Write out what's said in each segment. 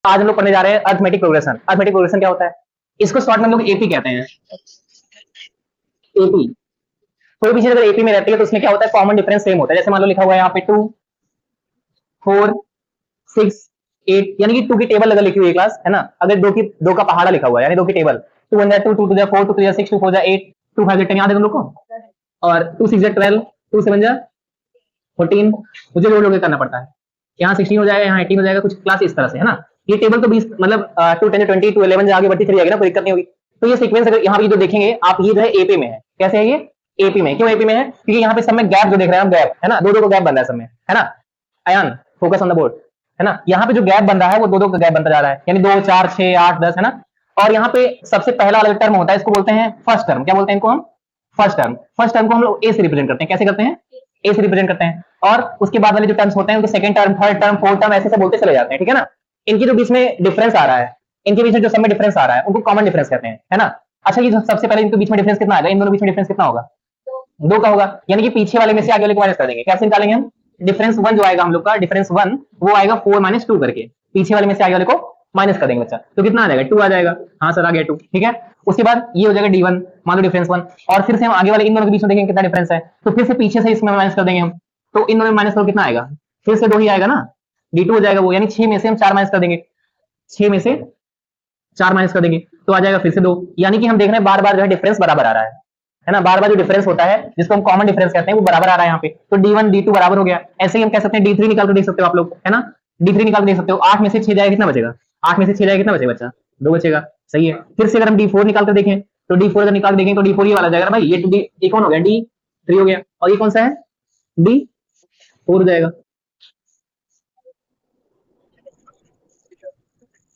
आज हम लोग पढ़ने जा रहे हैं अर्थमेटिक प्रोग्रेशन। अर्थमेटिक प्रोग्रेशन क्या होता है? इसको शॉर्ट में हम लोग एपी कहते हैं। एपी कोई भी चीज अगर एपी में रहती है तो उसमें क्या होता है, कॉमन डिफरेंस सेम होता है। जैसे मान लो लिखा हुआ है यहाँ पे 2 4 6 8, यानी कि 2 की टेबल अगर लिखी हुई है क्लास, है ना, अगर दो का पहाड़ा लिखा हुआ है, यानी 2 की टेबल, 2 1 2 2 2 4 2 3 6 2 4 8 2 5 10 याद है तुम लोग को, और 2 6 12 2 7 14, मुझे जोड़ जोड़ के करना पड़ता है। यहाँ 16 हो जाएगा, यहाँ 18 हो जाएगा, कुछ क्लास इस तरह से, है ना। ये टेबल तो 20 मतलब 2 10 20 2 11 आगे बढ़ती चली जाएगी ना, कोई दिक्कत नहीं होगी। तो ये सीक्वेंस अगर यहाँ पे जो देखेंगे आप, ये जो है एपी में है। कैसे है ये? एपी में। क्यों एपी में है? क्योंकि यहाँ पे सब में गैप जो देख रहे हैं हम, गैप है ना, दो को गैप बन रहा है सब में, है ना। Ayaan focus on the board, है ना। यहाँ पे जो गैप बन रहा है वो दो का गैप बनता जा रहा है, यानी 2 4 6 8 10, है ना। और यहाँ पे सबसे पहला वाला टर्म होता है, इसको बोलते हैं फर्स्ट टर्म। क्या बोलते हैं इनको हम? First term. फर्स्ट टर्म को हम लोग ए से रिप्रेजेंट करते हैं। कैसे करते हैं? ए से रिप्रेजेंट करते हैं। और उसके बाद वाले जो टर्म्स होते हैं उनको second term, third term, fourth term ऐसे से बोलते चले जाते हैं, ठीक है ना। इनके जो बीच में डिफरेंस आ रहा है, इनके बीच में जो सब में डिफरेंस आ रहा है, उनको कॉमन डिफरेंस कहते हैं, है ना। अच्छा, ये सबसे पहले इनके बीच में डिफरेंस कितना आएगा? इन दोनों बीच में डिफरेंस कितना होगा? 2 का होगा, यानी कि पीछे वाले में से आगे वाले को माइनस कर देंगे। कैसे निकालेंगे हम? डिफरेंस 1 जो आएगा हम लोग का, डिफरेंस 1 वो आएगा 4 - 2 करके, पीछे वाले में से आगे वाले को माइनस कर देंगे बच्चा। तो कितना आ जाएगा? 2 आ जाएगा। हाँ सर आ गया 2, ठीक है। उसके बाद ये हो जाएगा D1, मान लो डिफरेंस 1, और फिर से हम आगे वाले इन दोनों के बीच में देखेंगे कितना डिफरेंस है, तो फिर से पीछे से इसमें माइनस कर देंगे हम। तो इन दोनों में माइनस करो, कितना आएगा? फिर से 2 ही आएगा ना, D2 हो जाएगा वो, यानी 6 में से हम 4 माइनस कर देंगे, 6 में से 4 माइनस कर देंगे तो आ जाएगा फिर से 2। यानी कि हम देख रहे हैं बार बार जो है डिफरेंस बराबर आ रहा है ना। बार बार जो डिफरेंस होता है जिसको हम कॉमन डिफरेंस कहते हैं वो बराबर आ रहा है यहाँ पे। तो D1 D2 बराबर हो गया। ऐसे ही हम कह सकते हैं D3 निकाल कर देख सकते हो आप लोग, है ना। D3 निकाल कर देख सकते हो। 8 में से 6 जाएगा, कितना बचेगा? 8 में से 6 जाएगा, कितना बचेगा बच्चा? 2 बचेगा। सही है। फिर से अगर हम D4 निकाल कर देखें तो D4 अगर निकाल देखें तो D4 ये वाला जाएगा भाई, ये कौन हो गया? D3 हो गया। और ये कौन सा है? D4 हो जाएगा।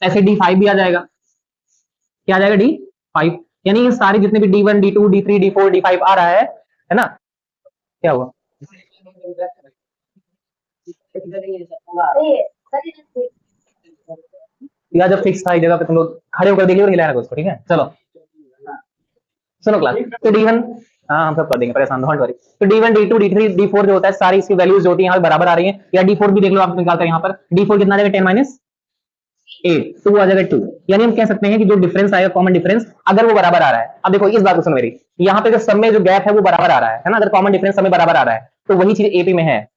ऐसे D5 भी आ जाएगा। क्या आ जाएगा? D5। यानी ये सारे जितने भी D1 D2 D3 D4 D5 आ रहा है ना। क्या हुआ? या जब फिक्स था एक जगह पे तुम लोग खड़े होकर देखिए और हिलाया उसको, ठीक है। चलो सुनो क्लास। तो D1, हाँ हम सब कर देंगे, परेशान डोंट वरी। तो D1 D2 D3 D4 जो होता है, सारी इसकी वैल्यूज जो होती है यहाँ पे बराबर आ रही है। या D4 भी देख लो आप निकाल कर, यहाँ पर D4 कितना आ जाएगा? 10 - 8, तो वो आ जाएगा 2। यानी हम कह सकते हैं कि जो डिफरेंस आएगा कॉमन डिफरेंस, अगर वो बराबर आ रहा है। अब देखो इस बात को सुनो मेरी, यहाँ पे जो सब में जो गैप है वो बराबर आ रहा है ना। अगर कॉमन डिफरेंस सब में बराबर आ रहा है तो वही चीज एपी में है।